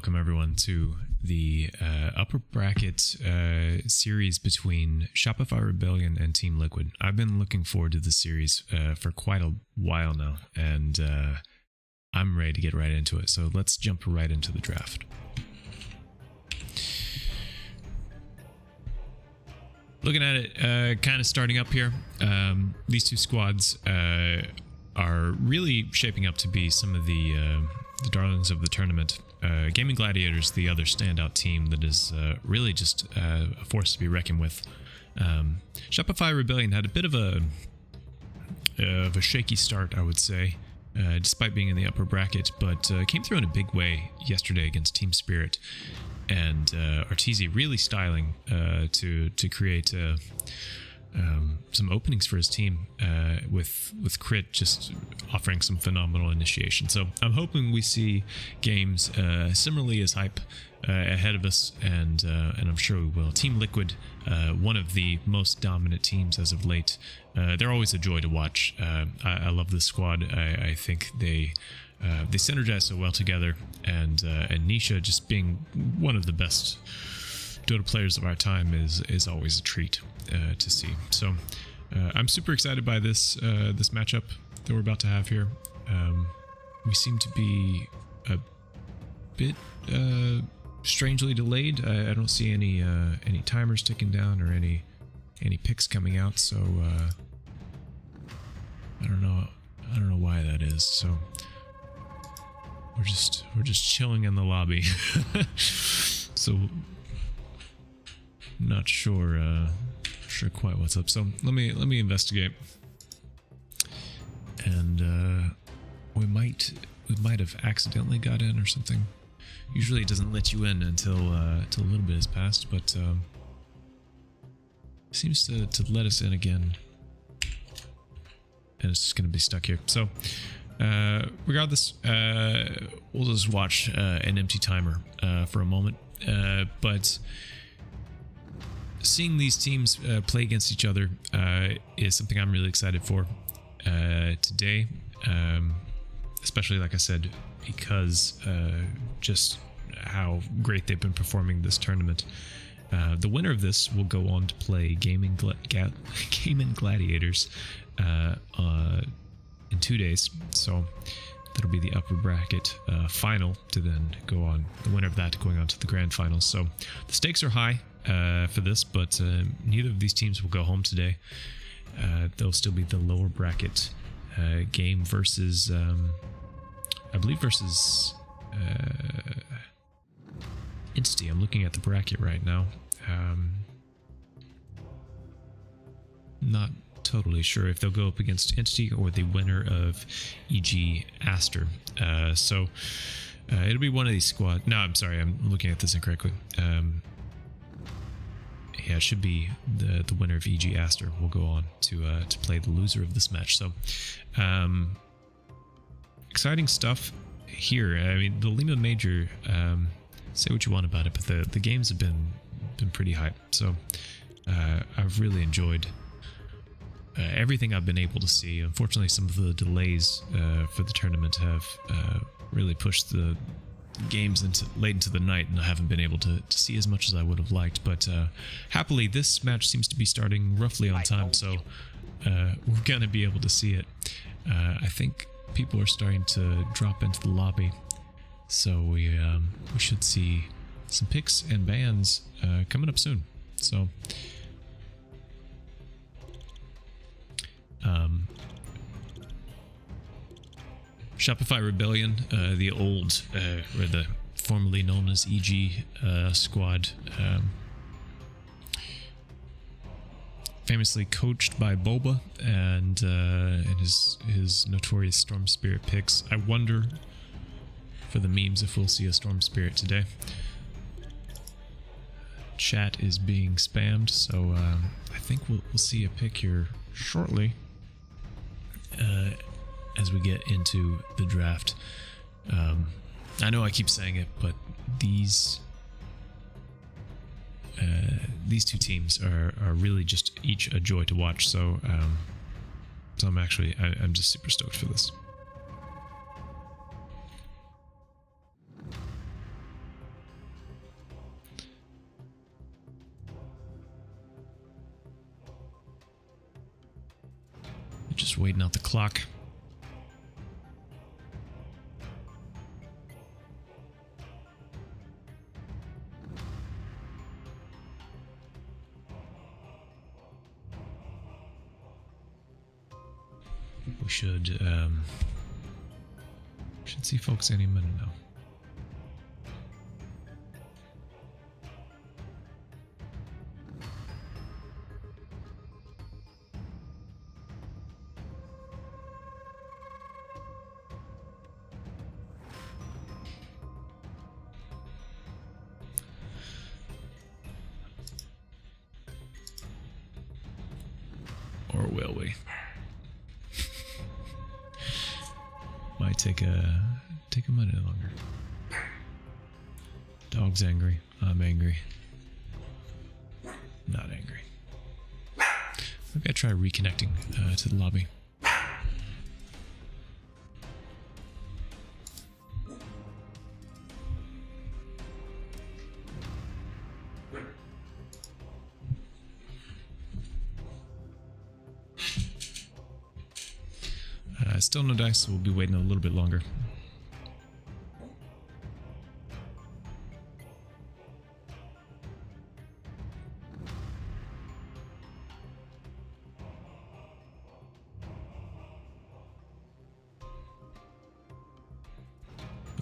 welcome everyone to the upper bracket series between Shopify Rebellion and Team Liquid. I've been looking forward to this series for quite a while now, and I'm ready to get right into it. So let's jump right into the draft. Looking at it, kind of starting up here, these two squads are really shaping up to be some of the darlings of the tournament. Gaming Gladiators, the other standout team that is really just a force to be reckoned with. Shopify Rebellion had a bit of a shaky start, I would say, despite being in the upper bracket, but came through in a big way yesterday against Team Spirit, and Arteezy really styling to create some openings for his team with Crit just offering some phenomenal initiation. So I'm hoping we see games similarly as hype ahead of us, and I'm sure we will. Team Liquid, one of the most dominant teams as of late. They're always a joy to watch. I love this squad. I think they synergize so well together, and Nisha just being one of the best Dota players of our time is always a treat to see. So I'm super excited by this matchup that we're about to have here. We seem to be a bit strangely delayed. I don't see any timers ticking down or any picks coming out. So I don't know why that is. So we're just chilling in the lobby. So not sure quite what's up. So let me investigate, and we might have accidentally got in or something. Usually it doesn't let you in until a little bit has passed, but seems to let us in again, and it's just going to be stuck here. So regardless, we'll just watch an empty timer for a moment, but seeing these teams play against each other is something I'm really excited for today, especially, like I said, because just how great they've been performing this tournament. The winner of this will go on to play Gaming Gladiators in 2 days, so that'll be the upper bracket final to then go on. The winner of that going on to the grand final. So the stakes are high for this, but neither of these teams will go home today. There'll still be the lower bracket game versus, I believe, versus Entity. I'm looking at the bracket right now. Not totally sure if they'll go up against Entity or the winner of EG Aster. So it'll be one of these squads. No, I'm sorry, I'm looking at this incorrectly. Yeah, it should be the winner of EG Aster will go on to play the loser of this match. So exciting stuff here. I mean, the Lima Major, say what you want about it, but the games have been pretty hype. So I've really enjoyed everything I've been able to see. Unfortunately, some of the delays for the tournament have really pushed the games late into the night, and I haven't been able to see as much as I would have liked. But happily, this match seems to be starting roughly on time, so we're gonna be able to see it. I think people are starting to drop into the lobby, so we should see some picks and bans coming up soon. So Shopify Rebellion, the old, or the formerly known as EG squad, famously coached by Boba and his notorious Storm Spirit picks. I wonder, for the memes, if we'll see a Storm Spirit today. Chat is being spammed, so I think we'll see a pick here shortly. As we get into the draft. I know I keep saying it, but these two teams are really just each a joy to watch. So I'm just super stoked for this. Just waiting out the clock. We should see folks any minute now. Or will we? Might take a minute longer. Dog's angry. I'm angry. Not angry. Maybe I try reconnecting to the lobby. Still no dice, so we'll be waiting a little bit longer.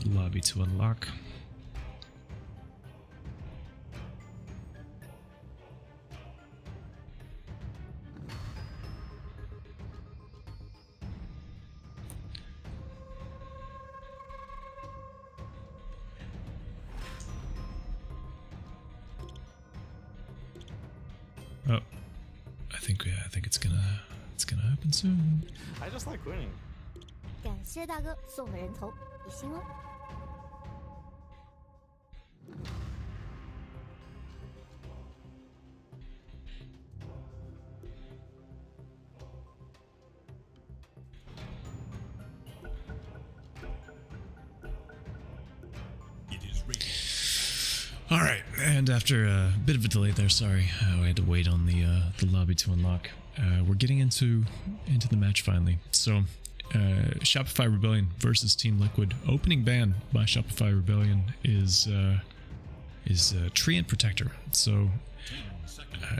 Lobby to unlock. Oh, I think it's gonna happen soon. I just like winning. 感谢大哥送的人头，比心哦。All right, and after a bit of a delay there, sorry, I had to wait on the lobby to unlock. We're getting into the match finally. So, Shopify Rebellion versus Team Liquid. Opening ban by Shopify Rebellion is Treant Protector. So,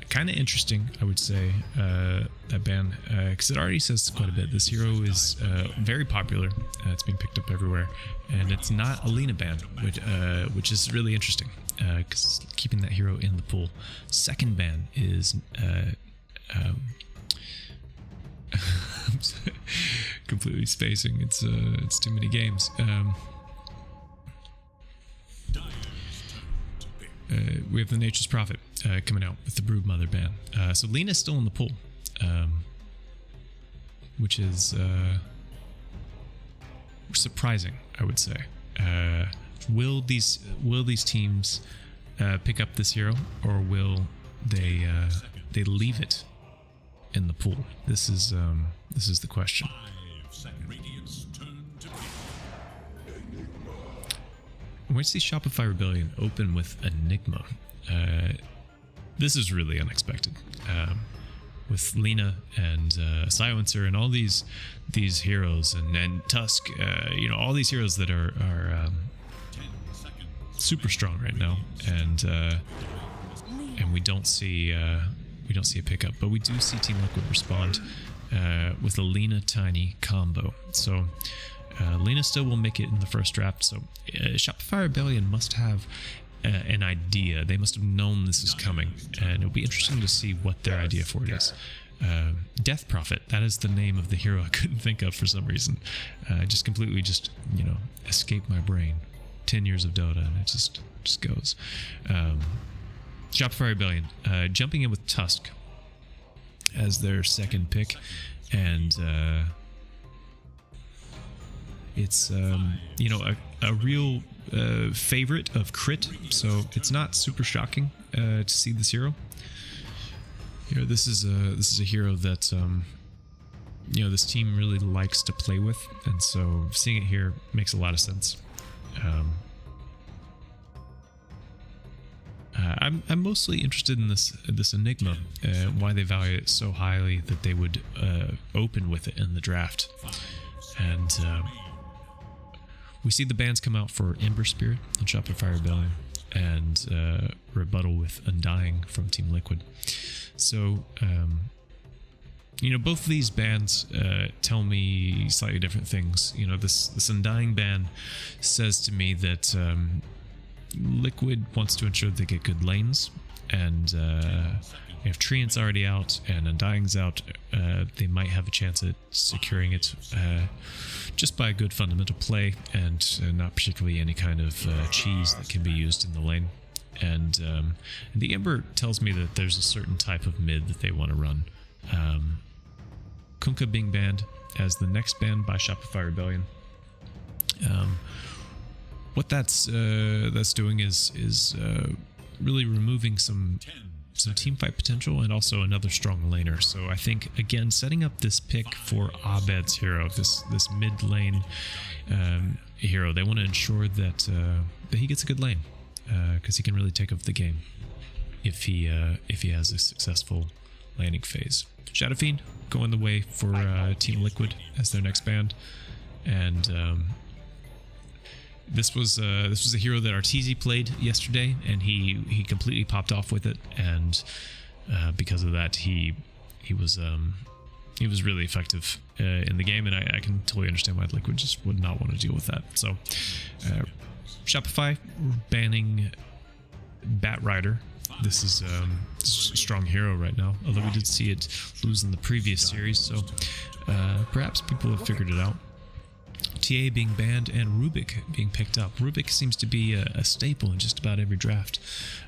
kind of interesting, I would say, that ban, because it already says quite a bit. This hero is very popular. It's being picked up everywhere, and it's not a Lina ban, which is really interesting, because keeping that hero in the pool. Second ban is completely spacing. It's too many games. We have the Nature's Prophet coming out with the Broodmother ban. So Lina's still in the pool, which is surprising, I would say. Will these teams pick up this hero, or will they leave it in the pool? This is the question. We see Shopify Rebellion open with Enigma. This is really unexpected. With Lina and Silencer and all these heroes and Tusk, all these heroes that are super strong right now, and we don't see a pickup, but we do see Team Liquid respond with a Lina Tiny combo. So Lina still will make it in the first draft. So Shopify Rebellion must have an idea. They must have known this is coming, and it'll be interesting to see what their idea for it is. Death Prophet, that is the name of the hero I couldn't think of for some reason. Just completely escaped my brain. 10 years of Dota, and it just goes. Shopify Rebellion jumping in with Tusk as their second pick, and it's a real favorite of Crit, so it's not super shocking to see this hero. This is a hero that this team really likes to play with, and so seeing it here makes a lot of sense. I'm mostly interested in this Enigma, why they value it so highly that they would open with it in the draft. And we see the bans come out for Ember Spirit and Shopify Rebellion, and Rebuttal with Undying from Team Liquid. So, both of these bans tell me slightly different things. This Undying ban says to me that Liquid wants to ensure they get good lanes, and if Treant's already out and Undying's out, they might have a chance at securing it just by a good fundamental play and not particularly any kind of cheese that can be used in the lane. And the Ember tells me that there's a certain type of mid that they want to run. Kunkka being banned as the next ban by Shopify Rebellion. What that's doing is really removing some team fight potential and also another strong laner. So I think, again, setting up this pick for Abed's hero, this mid lane hero, they want to ensure that he gets a good lane, because he can really take over the game if he has a successful laning phase. Shadow Fiend going the way for Team Liquid as their next band, and this was a hero that Arteezy played yesterday, and he completely popped off with it, and because of that, he was really effective in the game, and I can totally understand why Liquid just would not want to deal with that. So Shopify banning Bat Rider. This is a strong hero right now, although we did see it lose in the previous series, so perhaps people have figured it out. TA being banned and Rubik being picked up. Rubik seems to be a staple in just about every draft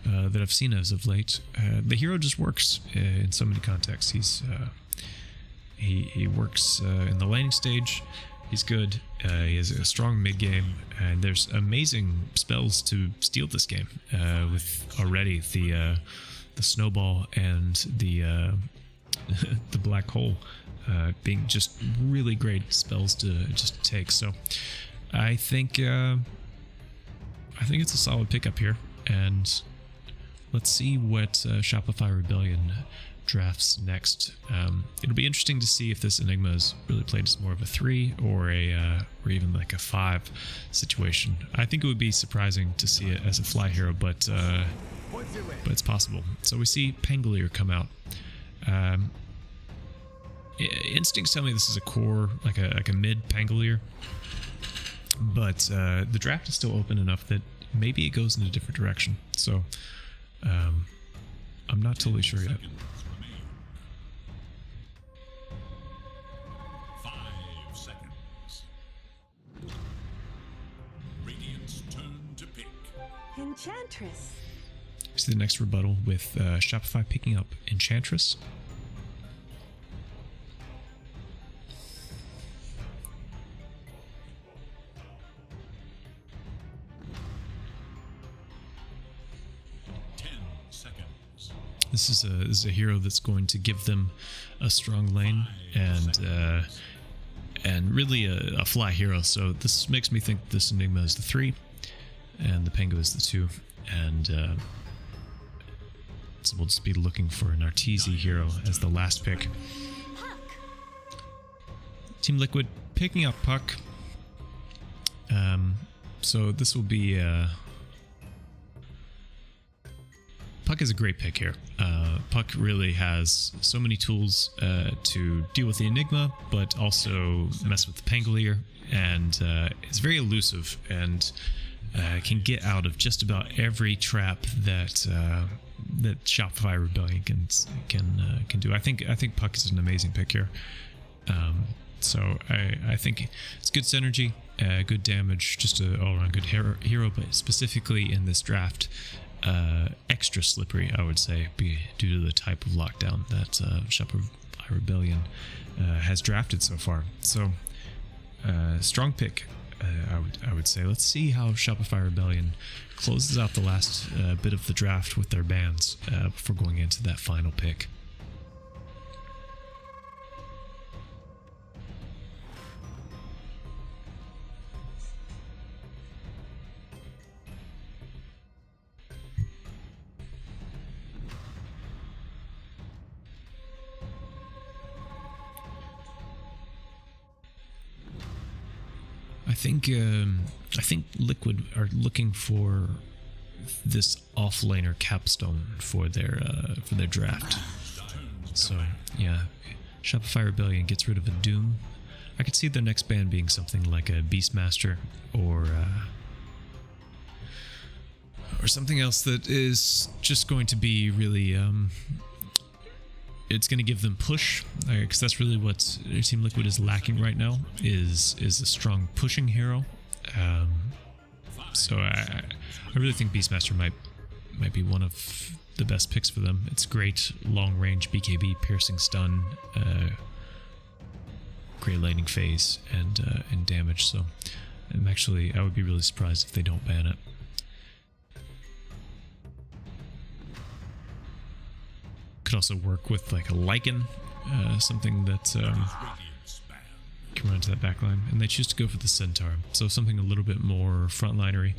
that I've seen as of late. The hero just works in so many contexts. He works in the laning stage. He's good. He has a strong mid game, and there's amazing spells to steal this game with already the snowball and the black hole. Being just really great spells to just take. So I think it's a solid pickup here, and let's see what Shopify Rebellion drafts next. It'll be interesting to see if this Enigma is really played as more of a 3 or even like a 5 situation. I think it would be surprising to see it as a fly hero, but it's possible. So we see Pangolier come out. Instincts tell me this is a core, like a mid Pangolier, but the draft is still open enough that maybe it goes in a different direction. So I'm not totally sure yet. 5 seconds. Radiant's turn to pick. Enchantress. See the next rebuttal with Shopify picking up Enchantress. This is a hero that's going to give them a strong lane and really a fly hero. So this makes me think this Enigma is the 3 and the Pango is the 2, and so we'll just be looking for an Arteezy hero as the last pick. Team Liquid picking up Puck. So this will be Puck is a great pick here. Puck really has so many tools to deal with the Enigma, but also mess with the Pangolier, and is very elusive and can get out of just about every trap that Shopify Rebellion can do. I think Puck is an amazing pick here. So I think it's good synergy, good damage, just an all-around good hero, but specifically in this draft, extra slippery, I would say, due to the type of lockdown that Shopify Rebellion has drafted so far. So strong pick, I would say. Let's see how Shopify Rebellion closes out the last bit of the draft with their bans before going into that final pick. I think Liquid are looking for this offlaner capstone for their draft. So yeah, Shopify Rebellion gets rid of a Doom. I could see their next ban being something like a Beastmaster or something else that is just going to be really it's going to give them push, because that's really what Team Liquid is lacking right now, is a strong pushing hero. So I really think Beastmaster might be one of the best picks for them. It's great long range BKB, piercing stun, great lightning phase, and damage. So I would be really surprised if they don't ban it. Could also work with like a Lycan, something that can run into that backline, and they choose to go for the Centaur, so something a little bit more frontlinery.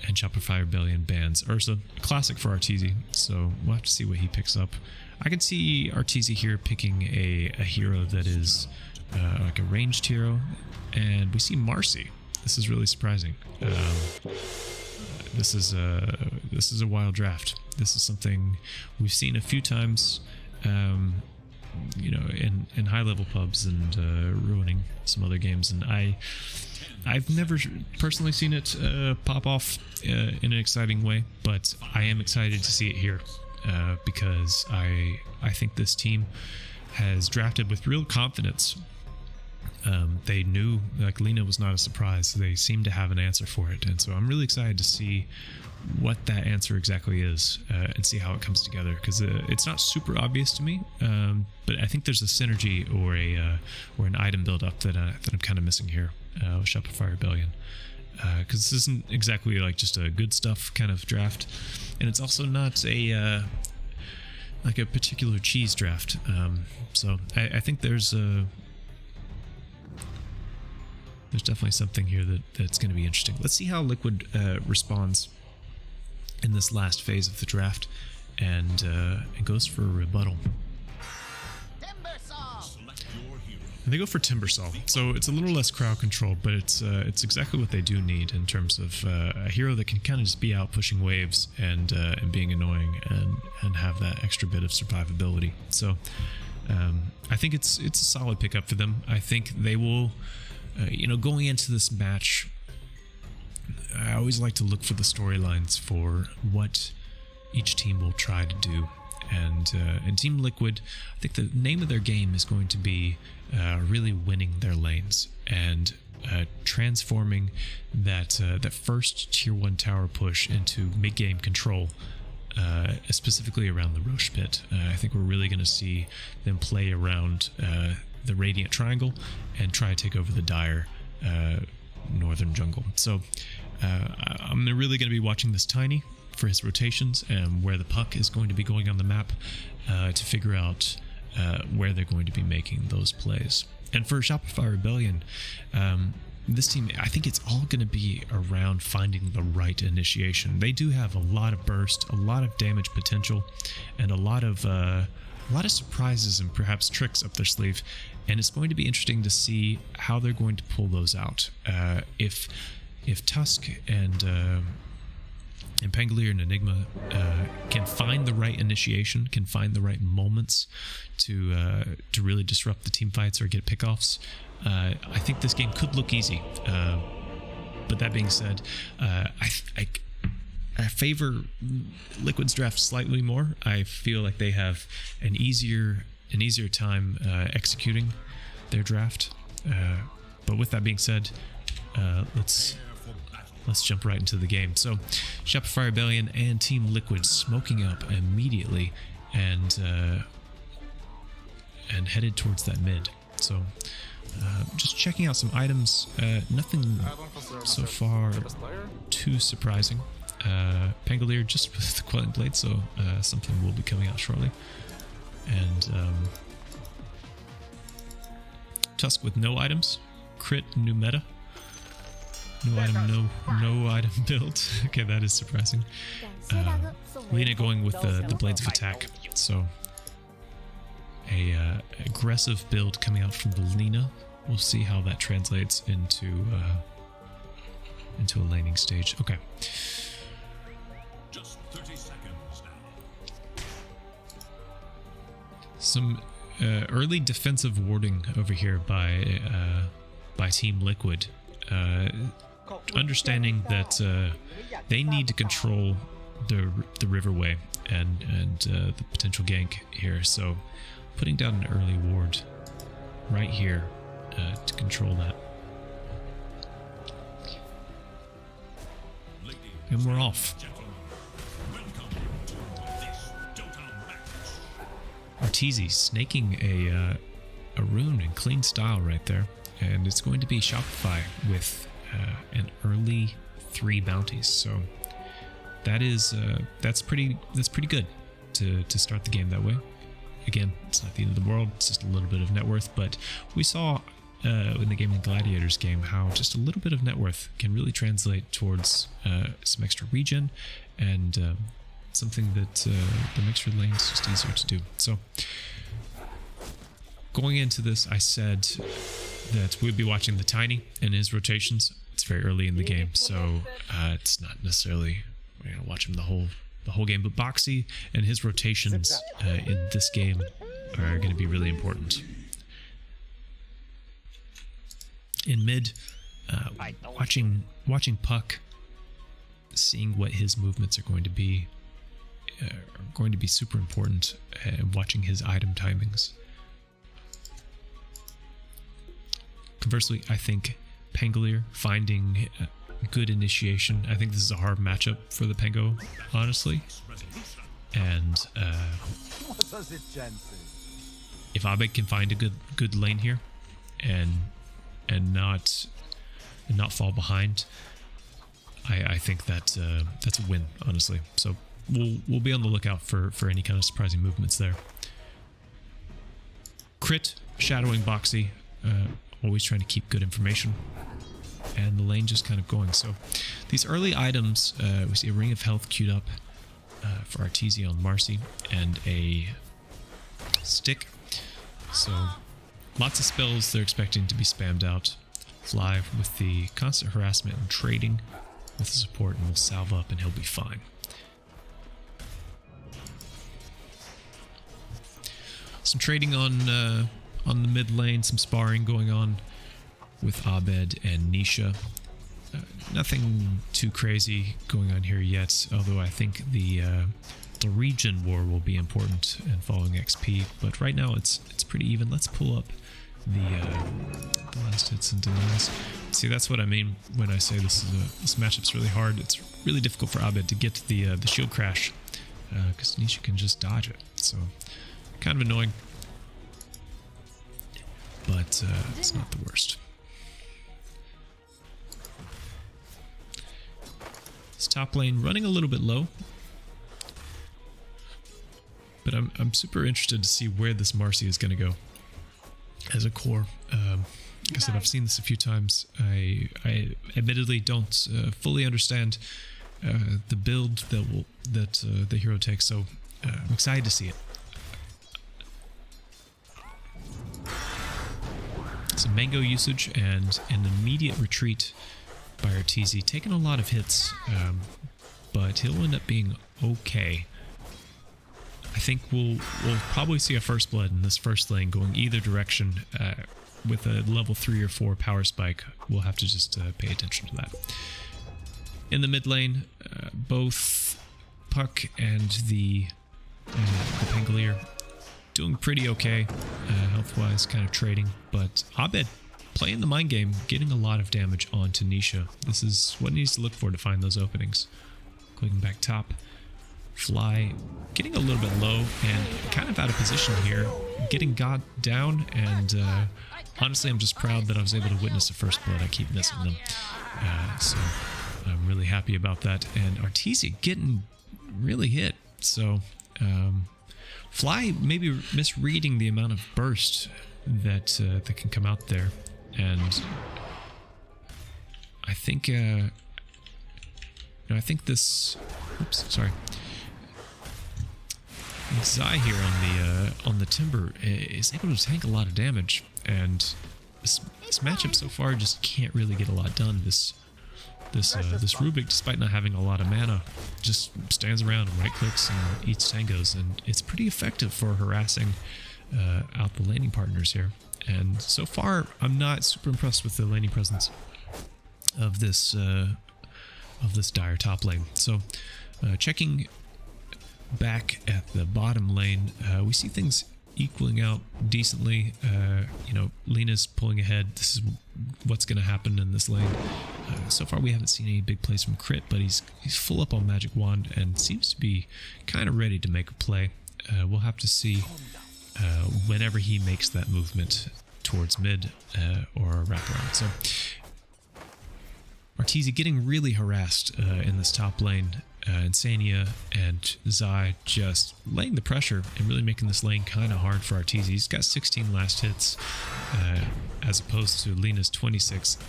And Shopify Rebellion bans Ursa, classic for Arteezy, so we'll have to see what he picks up. I could see Arteezy here picking a hero that is like a ranged hero, and we see Marcy. This is really surprising. This is a wild draft. This is something we've seen a few times, in high level pubs and ruining some other games. And I've never personally seen it pop off in an exciting way, but I am excited to see it here because I think this team has drafted with real confidence. They knew, like, Lina was not a surprise. They seem to have an answer for it, and so I'm really excited to see what that answer exactly is and see how it comes together, because it's not super obvious to me, but I think there's a synergy or an item build up that I'm kind of missing here with Shopify Rebellion, because this isn't exactly like just a good stuff kind of draft, and it's also not a like a particular cheese draft. So I think there's definitely something here that's going to be interesting. Let's see how Liquid responds in this last phase of the draft, and it goes for a rebuttal. And they go for Timbersaw, so it's a little less crowd control, but it's exactly what they do need in terms of a hero that can kind of just be out pushing waves and being annoying and have that extra bit of survivability. So I think it's a solid pickup for them. I think they will. Going into this match, I always like to look for the storylines for what each team will try to do. And Team Liquid, I think the name of their game is going to be really winning their lanes and transforming that first tier 1 tower push into mid-game control, specifically around the Roche pit. I think we're really going to see them play around the Radiant Triangle and try to take over the Dire northern jungle. So I'm really going to be watching this Tiny for his rotations and where the puck is going to be going on the map to figure out where they're going to be making those plays. And for Shopify Rebellion, this team, I think it's all going to be around finding the right initiation. They do have a lot of burst, a lot of damage potential, and a lot of surprises and perhaps tricks up their sleeve, and it's going to be interesting to see how they're going to pull those out. If Tusk and Pangolier and Enigma can find the right initiation, can find the right moments to really disrupt the team fights or get pickoffs, I think this game could look easy. But that being said, I favor Liquid's draft slightly more. I feel like they have an easier time executing their draft. But with that being said, let's jump right into the game. So Shopify Rebellion and Team Liquid smoking up immediately and headed towards that mid. So just checking out some items. Nothing so far too surprising. Pangolier just with the Quelling Blade, so something will be coming out shortly. And Tusk with no items. Crit, new meta. No item build. Okay, that is surprising. Lina going with the Blades of Attack. So a aggressive build coming out from the Lina we'll see how that translates into a laning stage. Okay. Just 30 seconds now. Some early defensive warding over here by Team Liquid. Understanding that they need to control the riverway and the potential gank here, so putting down an early ward right here to control that. And we're off. Arteezy snaking a rune in clean style right there, and it's going to be Shopify with an early 3 bounties. So that's pretty good to start the game that way. Again, it's not the end of the world, it's just a little bit of net worth, but we saw in the Gaming Gladiators game how just a little bit of net worth can really translate towards some extra regen and something that the mixed lane is just easier to do. So going into this, I said that we'd be watching the Tiny in his rotations. It's very early in the game, so it's not necessarily we're gonna watch him the whole game, but Boxy and his rotations in this game are going to be really important. In mid, watching Puck, seeing what his movements are going to be super important, and watching his item timings. Conversely, I think Pangolier finding good initiation. I think this is a hard matchup for the Pango, honestly. And if Abed can find a good lane here and not fall behind, I think that's a win, honestly. So we'll be on the lookout for any kind of surprising movements there. Crit shadowing Boxy, always trying to keep good information. And the lane just kind of going. So these early items, we see a Ring of Health queued up for Arteezy on Marcy and a stick. So lots of spells they're expecting to be spammed out. Fly with the constant harassment and trading with the support, and we'll salve up and he'll be fine. Some trading on the mid lane, some sparring going on with Abed and Nisha. Nothing too crazy going on here yet, although I think the region war will be important and following XP, but right now it's pretty even. Let's pull up the last hits and delays. See, that's what I mean when I say this matchup's really hard. It's really difficult for Abed to get to the shield crash because Nisha can just dodge it, so kind of annoying, but it's not the worst. This top lane running a little bit low, but I'm super interested to see where this Marcy is going to go as a core. Like I said, I've seen this a few times. I admittedly don't fully understand the build that the hero takes, so I'm excited to see it. Some mango usage and an immediate retreat by Arteezy, taking a lot of hits, but he'll end up being okay. I think we'll probably see a first blood in this first lane going either direction. With a level 3 or 4 power spike, we'll have to just pay attention to that. In the mid lane, both Puck and the Pangolier doing pretty okay health-wise, kind of trading, but Abed playing the mind game, getting a lot of damage onto Nisha. This is what needs to look for to find those openings. Clicking back top, Fly getting a little bit low and kind of out of position here, getting got down, and honestly I'm just proud that I was able to witness the first blood. I keep missing them, so I'm really happy about that. And Arteezy getting really hit, so Fly maybe misreading the amount of burst that can come out there, and I think I think this. Oops, sorry. Zai here on the timber is able to tank a lot of damage, and this matchup so far just can't really get a lot done. This Rubik, despite not having a lot of mana, just stands around and right clicks and eats tangos, and it's pretty effective for harassing out the laning partners here. And so far, I'm not super impressed with the laning presence of this dire top lane. So, checking back at the bottom lane, we see things equaling out decently. Lina's pulling ahead. This is what's going to happen in this lane. So far, we haven't seen any big plays from Crit, but he's full up on Magic Wand and seems to be kind of ready to make a play. We'll have to see whenever he makes that movement towards mid or a wraparound. So, Arteezy getting really harassed in this top lane. Insania and Zai just laying the pressure and really making this lane kind of hard for Arteezy. He's got 16 last hits as opposed to Lina's 26.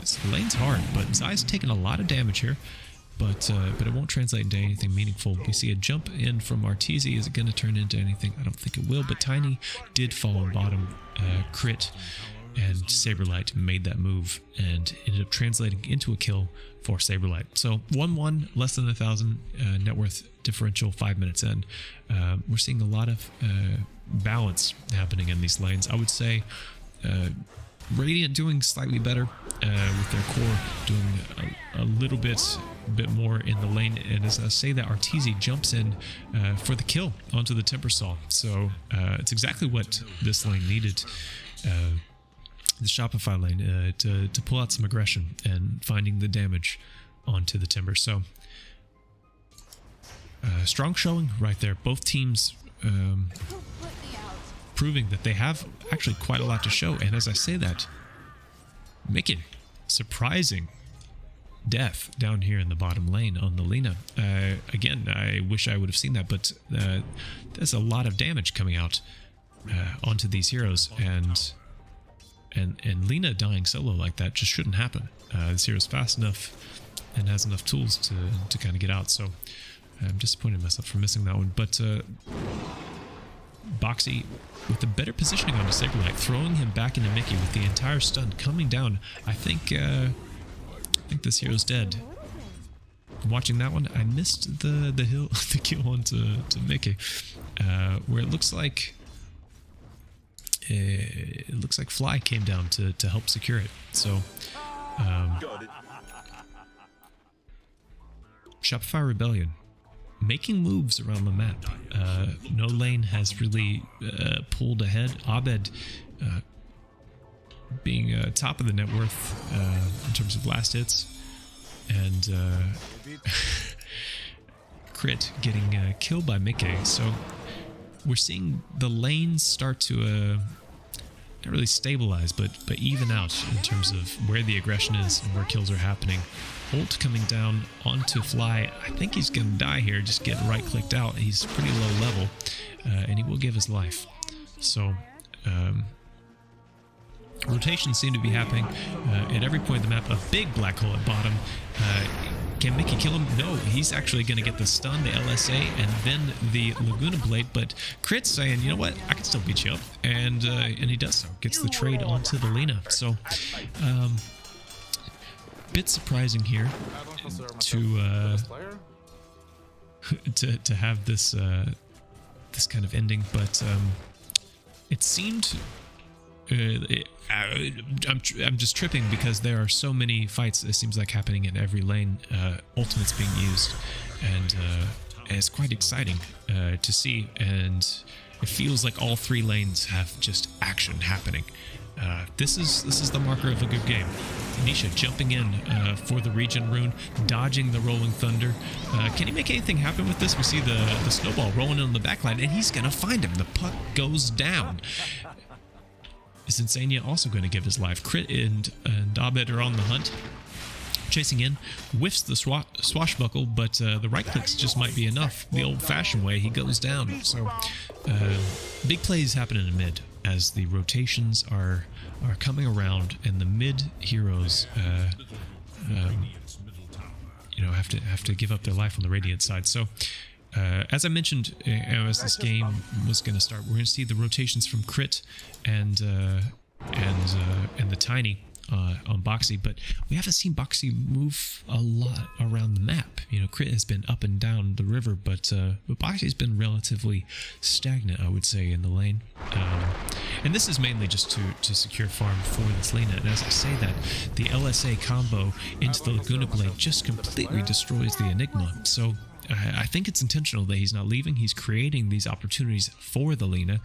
So the lane's hard, but Zai's taking a lot of damage here, but it won't translate into anything meaningful. We see a jump in from Arteezy. Is it going to turn into anything? I don't think it will, but Tiny did fall on bottom. Crit and Saberlight made that move and ended up translating into a kill for Saberlight. So 1-1, less than 1,000 net worth differential 5 minutes in. We're seeing a lot of balance happening in these lanes. I would say Radiant doing slightly better with their core doing a little bit more in the lane. And as I say that, Arteezy jumps in for the kill onto the Timbersaw. So it's exactly what this lane needed. The Shopify lane to pull out some aggression and finding the damage onto the Timber. So strong showing right there. Both teams proving that they have actually quite a lot to show. And as I say that, Mickey, surprising death down here in the bottom lane on the Lina. Again, I wish I would have seen that, but there's a lot of damage coming out onto these heroes, and Lina dying solo like that just shouldn't happen. This hero's fast enough and has enough tools to kind of get out, so I'm disappointed in myself for missing that one. But Boxy with the better positioning on the Saberlight, throwing him back into Mickey with the entire stun coming down. I think this hero's dead. Watching that one, I missed the kill onto Mickey, where it looks like Fly came down to help secure it. So Shopify Rebellion making moves around the map. No lane has really pulled ahead. Abed being top of the net worth in terms of last hits, and Crit getting killed by Mickey. So we're seeing the lanes start to not really stabilize, but even out in terms of where the aggression is and where kills are happening. Ult coming down onto Fly. I think he's going to die here, just get right clicked out. He's pretty low level, and he will give his life. So rotations seem to be happening at every point in the map. A big black hole at bottom. Can Mickey kill him? No, he's actually going to get the stun, the LSA, and then the Laguna Blade. But Crit's saying, you know what, I can still beat you up, and he does so. Gets the trade onto the Lina. So, bit surprising here to have this this kind of ending, but it seemed. I'm just tripping because there are so many fights, it seems like, happening in every lane. Ultimates being used, and it's quite exciting to see, and it feels like all three lanes have just action happening. This is the marker of a good game. Nisha jumping in for the regen rune, dodging the rolling thunder. Can he make anything happen with this? We see the snowball rolling in on the backline, and he's gonna find him. The puck goes down. Is Insania also going to give his life? Crit and Abed are on the hunt. Chasing in, whiffs the swashbuckle, but the right clicks just might be enough. The old-fashioned way, he goes down. So big plays happen in the mid as the rotations are coming around, and the mid heroes have to give up their life on the Radiant side. So as I mentioned, as this game was going to start, we're going to see the rotations from Crit and and the Tiny on Boxy, but we haven't seen Boxy move a lot around the map. You know, Crit has been up and down the river, but Boxy's been relatively stagnant, I would say, in the lane. And this is mainly just to secure farm for this Lina. And as I say that, the LSA combo into the Laguna Blade just completely destroys the Enigma. So I think it's intentional that he's not leaving. He's creating these opportunities for the Lina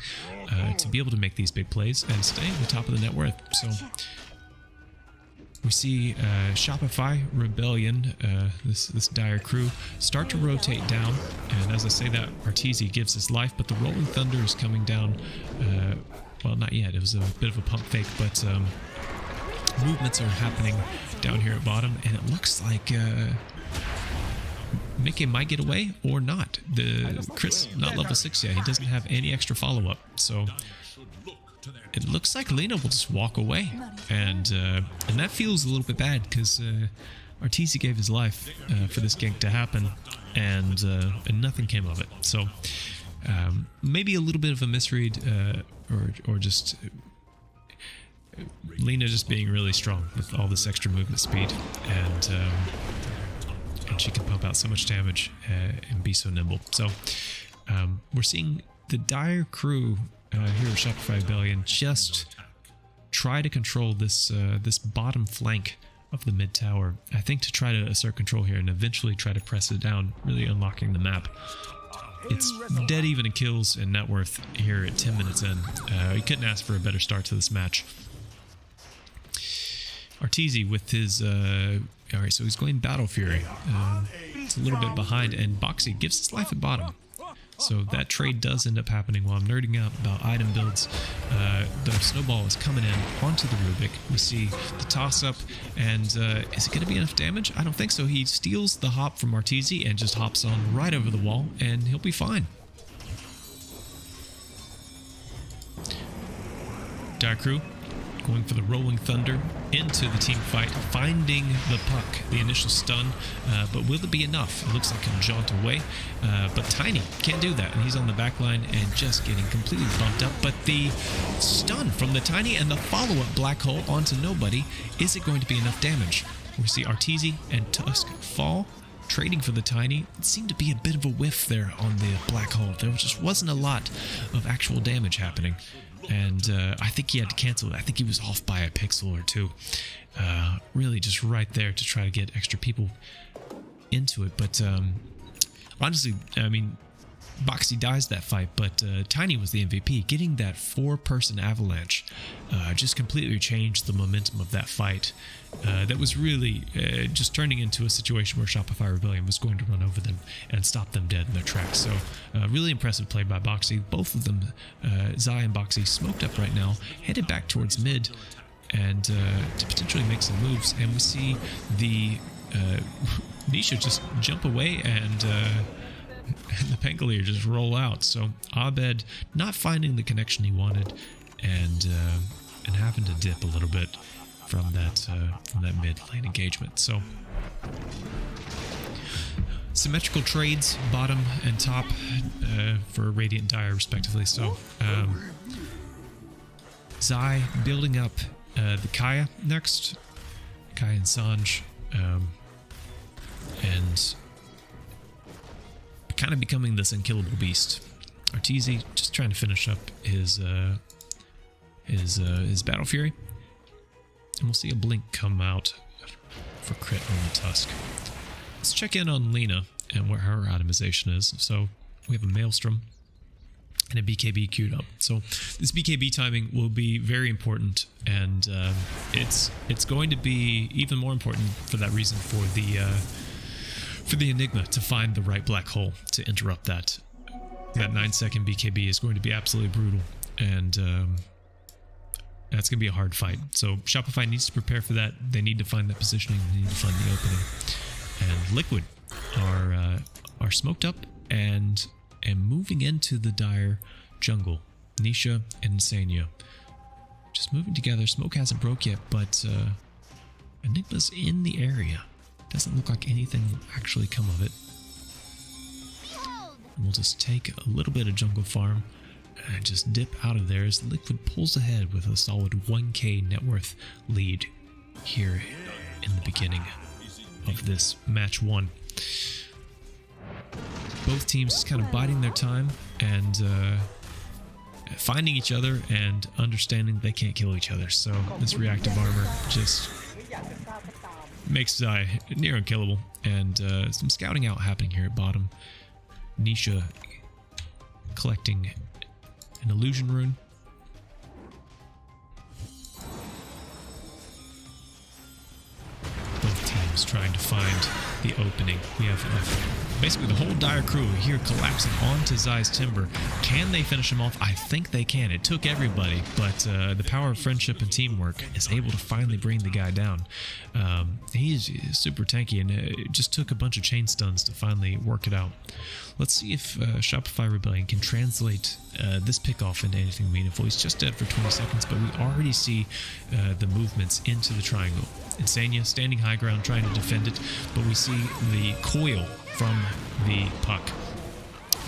to be able to make these big plays and stay at the top of the net worth. So we see Shopify, Rebellion, this dire crew, start to rotate down. And as I say that, Arteezy gives his life, but the Rolling Thunder is coming down. Well, not yet. It was a bit of a pump fake, but movements are happening down here at bottom, and it looks like Mickey might get away or not. The Crit's not level 6 yet. He doesn't have any extra follow-up, so it looks like Lina will just walk away, and that feels a little bit bad because Arteezy gave his life for this gank to happen, and nothing came of it. So maybe a little bit of a misread, or just Lina just being really strong with all this extra movement speed, and she can pump out so much damage and be so nimble. So we're seeing the dire crew here at Shopify Rebellion just try to control this this bottom flank of the mid tower. I think to try to assert control here and eventually try to press it down, really unlocking the map. It's dead even in kills and net worth here at 10 minutes in. You couldn't ask for a better start to this match. Arteezy with his alright, so he's going Battle Fury. It's a little bit behind, and Boxy gives his life at bottom. So that trade does end up happening while I'm nerding out about item builds. The snowball is coming in onto the Rubik. We see the toss-up, and is it going to be enough damage? I don't think so. He steals the hop from Arteezy and just hops on right over the wall, and he'll be fine. Dire Crew going for the Rolling Thunder into the team fight, finding the puck, the initial stun, but will it be enough? It looks like he'll jaunt away, but Tiny can't do that, and he's on the back line and just getting completely bumped up. But the stun from the Tiny and the follow-up black hole onto nobody, is it going to be enough damage? We see Arteezy and Tusk fall, trading for the Tiny. It seemed to be a bit of a whiff there on the black hole. There just wasn't a lot of actual damage happening. And I think he had to cancel it. I think he was off by a pixel or two. Really just right there to try to get extra people into it. But honestly, I mean, Boxy dies that fight, but Tiny was the MVP. Getting that 4-person avalanche just completely changed the momentum of that fight. That was really just turning into a situation where Shopify Rebellion was going to run over them and stop them dead in their tracks. So really impressive play by Boxy. Both of them, Zai and Boxy, smoked up right now, headed back towards mid, and to potentially make some moves. And we see the Nisha just jump away, and the Pangolier just roll out. So Abed not finding the connection he wanted, and having to dip a little bit from that mid lane engagement. So symmetrical trades, bottom and top, for Radiant and Dire respectively. So Zai building up the Kaya next, Kaya and Sanj, and kind of becoming this unkillable beast. Arteezy just trying to finish up his Battle Fury, and we'll see a blink come out for crit on the Tusk. Let's check in on Lina and where her itemization is. So we have a Maelstrom and a BKB queued up. So this BKB timing will be very important, and it's going to be even more important for that reason for the Enigma to find the right black hole to interrupt that. That 9-second BKB is going to be absolutely brutal, and that's going to be a hard fight. So Shopify needs to prepare for that. They need to find that positioning. They need to find the opening. And Liquid are smoked up and moving into the Dire jungle. Nisha and Insania just moving together. Smoke hasn't broke yet, but Enigma's in the area. Doesn't look like anything will actually come of it. And we'll just take a little bit of jungle farm just dip out of there as Liquid pulls ahead with a solid 1k net worth lead here in the beginning of this match 1. Both teams just kind of biding their time and finding each other and understanding they can't kill each other. So this reactive armor just makes Zai near unkillable, and some scouting out happening here at bottom. Nisha collecting an illusion rune. Both teams trying to find the opening. We have basically the whole Dire crew here collapsing onto Zai's timber. Can they finish him off? I think they can. It took everybody, but the power of friendship and teamwork is able to finally bring the guy down. He's super tanky, and it just took a bunch of chain stuns to finally work it out. Let's see if Shopify Rebellion can translate this pickoff into anything meaningful. He's just dead for 20 seconds, but we already see the movements into the triangle. Insania standing high ground, trying to defend it, but we see the coil from the puck.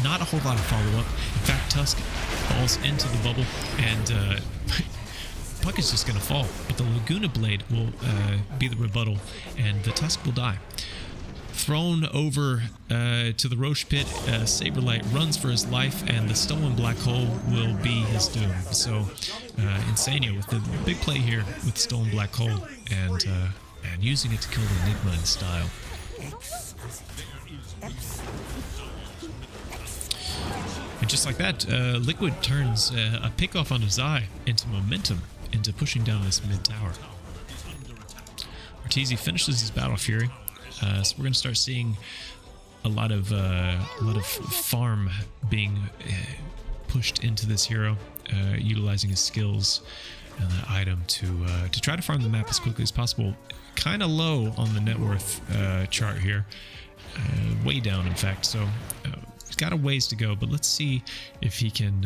Not a whole lot of follow-up. In fact, Tusk falls into the bubble, and puck is just going to fall. But the Laguna Blade will be the rebuttal, and the Tusk will die. Thrown over to the Roche pit, Saberlight runs for his life, and the stolen black hole will be his doom. So Insania with the big play here with the stolen black hole, and using it to kill the Enigma in style. And just like that, Liquid turns a pickoff onto Zai into momentum, into pushing down this mid tower. Arteezy finishes his Battle Fury. So we're going to start seeing a lot of farm being pushed into this hero, utilizing his skills and that item to try to farm the map as quickly as possible. Kind of low on the net worth chart here, way down in fact. So he's got a ways to go, but let's see if he can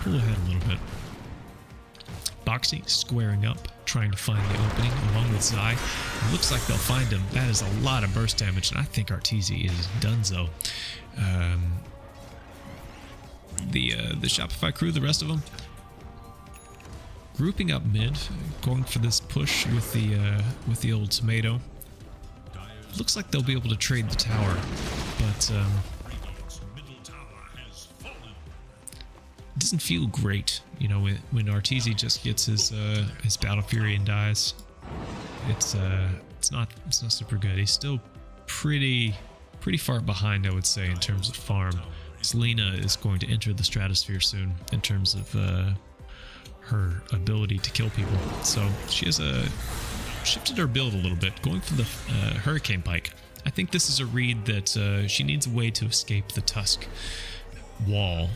pull ahead a little bit. Boxy squaring up, trying to find the opening along with Zai. It looks like they'll find him. That is a lot of burst damage, and I think Arteezy is donezo. The Shopify crew, the rest of them, grouping up mid, going for this push with the old tomato. Looks like they'll be able to trade the tower, but it doesn't feel great, you know, when Arteezy just gets his Battle Fury and dies. It's not super good. He's still pretty far behind, I would say, in terms of farm. Selena is going to enter the stratosphere soon in terms of her ability to kill people. So she has shifted her build a little bit, going for the Hurricane Pike. I think this is a read that she needs a way to escape the Tusk wall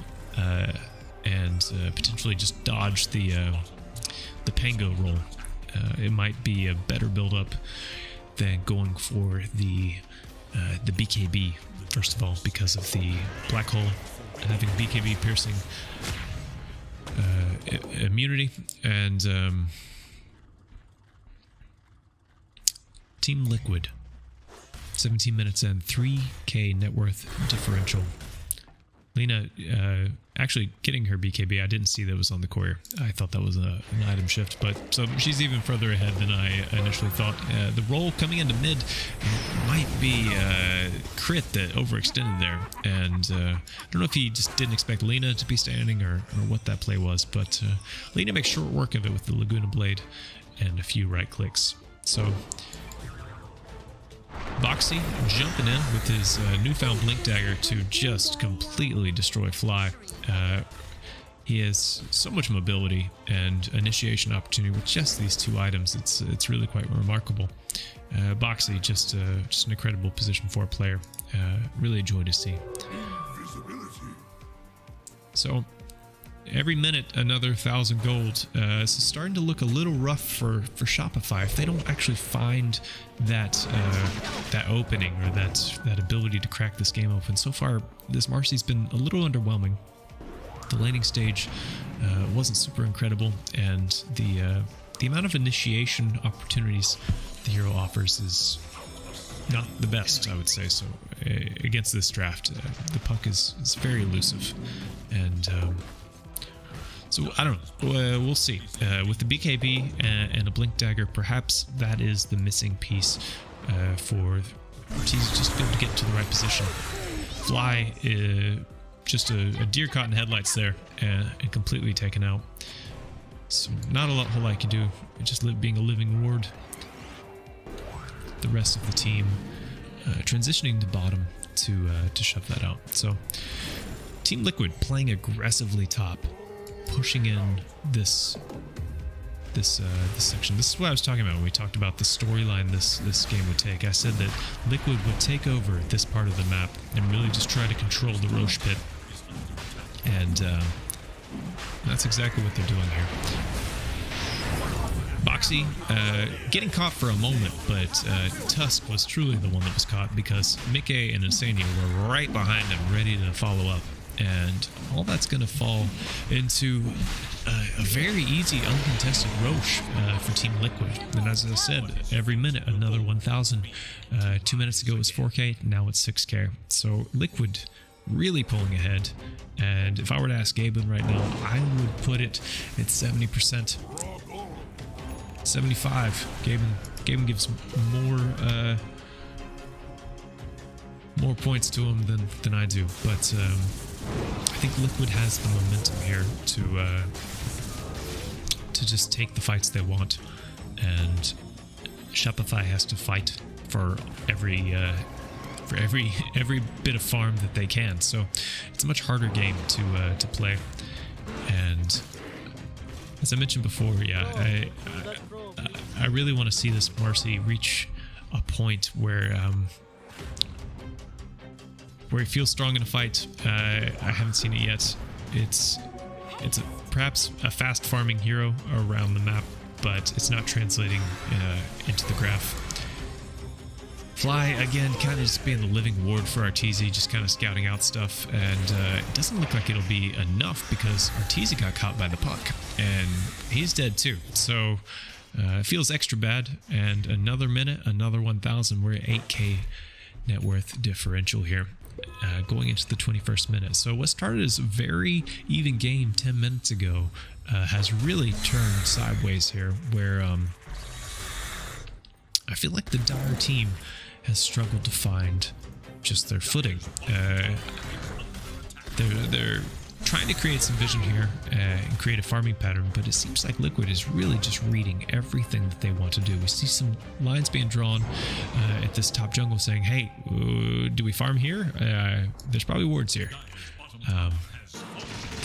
and potentially just dodge the Pango roll. It might be a better build-up than going for the BKB, first of all, because of the black hole having BKB piercing immunity, and Team Liquid 17 minutes in, 3k net worth differential. Lena actually getting her BKB. I didn't see that was on the courier. I thought that was an item shift, but so she's even further ahead than I initially thought. The roll coming into mid might be crit that overextended there, and I don't know if he just didn't expect Lena to be standing or what that play was, but Lena makes short work of it with the Laguna Blade and a few right clicks. So Boxy jumping in with his newfound Blink Dagger to just completely destroy Fly. He has so much mobility and initiation opportunity with just these two items. It's really quite remarkable. Boxy just an incredible position 4 player. Really a joy to see. So every minute another 1,000 gold. It's starting to look a little rough for Shopify if they don't actually find that opening or that ability to crack this game open. So far, this Marcy's been a little underwhelming. The laning stage wasn't super incredible, and the amount of initiation opportunities the hero offers is not the best, I would say. So against this draft, the puck is very elusive. And so I don't know. We'll see. With the BKB and a Blink Dagger, perhaps that is the missing piece for Ortiz just to be able to get into the right position. Fly, just a deer caught in headlights there and completely taken out. So not a whole lot I can do. Just being a living ward. The rest of the team transitioning to bottom to shove that out. So Team Liquid playing aggressively top, pushing in this section. This is what I was talking about when we talked about the storyline this game would take. I said that Liquid would take over this part of the map and really just try to control the Roche pit. And that's exactly what they're doing here. Boxy getting caught for a moment, but Tusk was truly the one that was caught because Mickey and Insania were right behind him, ready to follow up. And all that's going to fall into a very easy, uncontested Roche for Team Liquid. And as I said, every minute, another 1,000. 2 minutes ago it was 4K, now it's 6K. So Liquid really pulling ahead. And if I were to ask Gaben right now, I would put it at 70%. 75. Gaben gives more points to him than I do, but I think Liquid has the momentum here to just take the fights they want, and Shopify has to fight for every bit of farm that they can. So it's a much harder game to play. And as I mentioned before, yeah, I really want to see this Marcy reach a point where he feels strong in a fight. I haven't seen it yet. It's perhaps a fast farming hero around the map, but it's not translating into the graph. Fly, again, kind of just being the living ward for Arteezy, just kind of scouting out stuff, and it doesn't look like it'll be enough because Arteezy got caught by the puck, and he's dead too. So it feels extra bad, and another minute, another 1,000. We're at 8K net worth differential here. Going into the 21st minute. So what started as a very even game 10 minutes ago has really turned sideways here, where I feel like the Dire team has struggled to find just their footing. They're trying to create some vision here and create a farming pattern, but it seems like Liquid is really just reading everything that they want to do. We see some lines being drawn at this top jungle saying, hey, do we farm here? There's probably wards here. The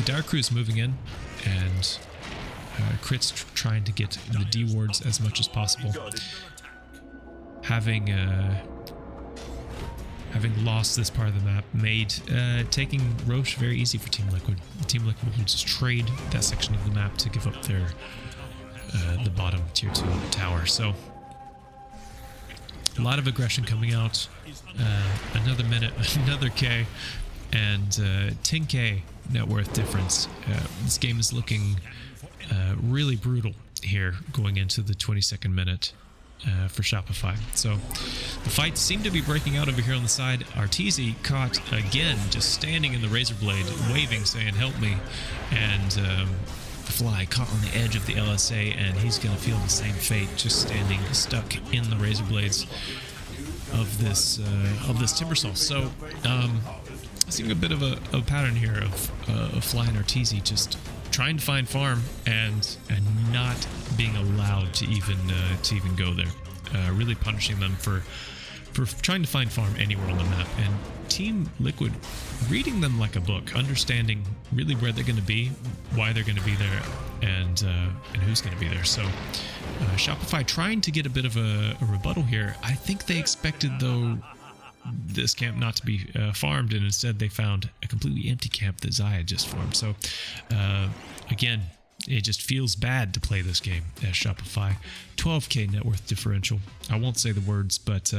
Dire crew is moving in, and Crit's trying to get the D wards as much as possible. Having lost this part of the map made taking Roche very easy for Team Liquid. Team Liquid will just trade that section of the map to give up their the bottom tier 2 tower. So a lot of aggression coming out. Another minute, another K, and 10K net worth difference. This game is looking really brutal here going into the 22nd minute. For Shopify. So the fights seem to be breaking out over here on the side. Arteezy caught again, just standing in the razor blade, waving, saying, help me. And Fly caught on the edge of the LSA, and he's going to feel the same fate, just standing stuck in the razor blades of this Timbersaw. So seeing a bit of a pattern here of Fly and Arteezy just trying to find farm and not being allowed to even go there, really punishing them for trying to find farm anywhere on the map. And Team Liquid reading them like a book, understanding really where they're going to be, why they're going to be there, and who's going to be there. So Shopify trying to get a bit of a rebuttal here. I think they expected, though, this camp not to be farmed, and instead they found a completely empty camp that Zaya had just farmed. So again, it just feels bad to play this game as Shopify. 12K net worth differential. I won't say the words, but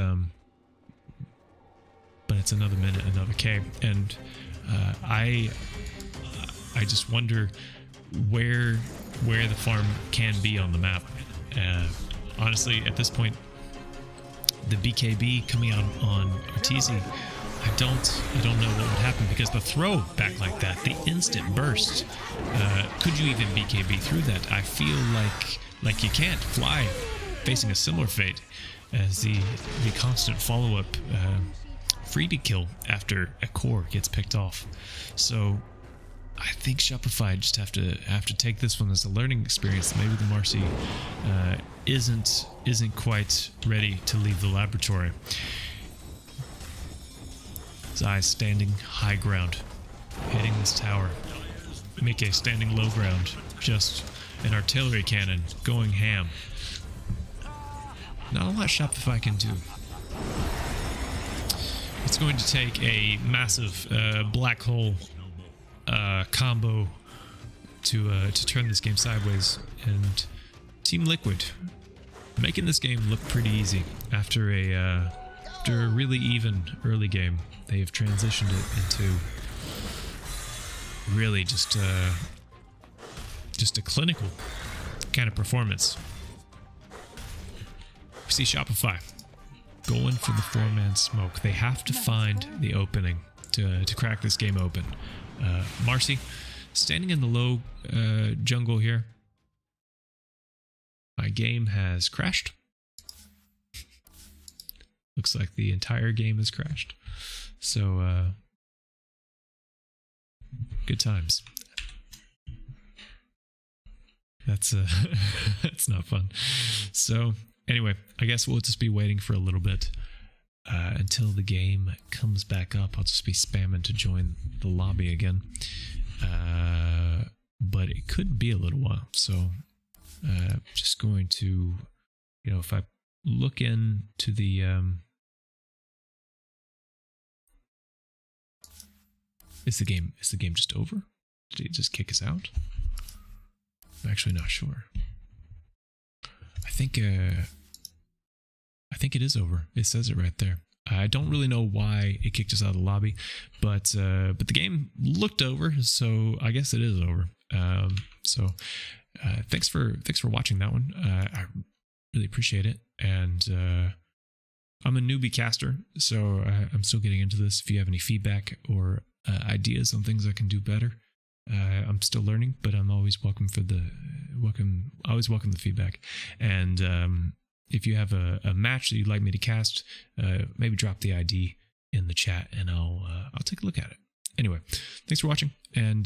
it's another minute, another K, and I just wonder where the farm can be on the map. Honestly, at this point, the BKB coming out on Arteezy, I don't know what would happen, because the throw back like that, the instant burst, could you even BKB through that? I feel like you can't fly, facing a similar fate as the constant follow-up free to kill after a core gets picked off. So I think Shopify just have to take this one as a learning experience. Maybe the Marcy isn't quite ready to leave the laboratory. Zai standing high ground, hitting this tower. Mike standing low ground, just an artillery cannon going ham. Not a lot Shopify can do. It's going to take a massive black hole combo to turn this game sideways, and Team Liquid making this game look pretty easy after a really even early game. They have transitioned it into really just a clinical kind of performance. We see Shopify going for the 4-man smoke. They have to find the opening to crack this game open. Marcy standing in the low jungle here. My game has crashed. Looks like the entire game has crashed. So, good times. That's that's not fun. So, anyway, I guess we'll just be waiting for a little bit until the game comes back up. I'll just be spamming to join the lobby again. But it could be a little while. So, just going to, if I look into the Is the game just over? Did it just kick us out? I'm actually not sure. I think it is over. It says it right there. I don't really know why it kicked us out of the lobby, but the game looked over, so I guess it is over. Thanks for watching that one. I really appreciate it, and I'm a newbie caster, so I'm still getting into this. If you have any feedback or ideas on things I can do better, I'm still learning, but I'm always welcome the feedback. And if you have a match that you'd like me to cast, maybe drop the ID in the chat, and I'll take a look at it. Anyway, thanks for watching, and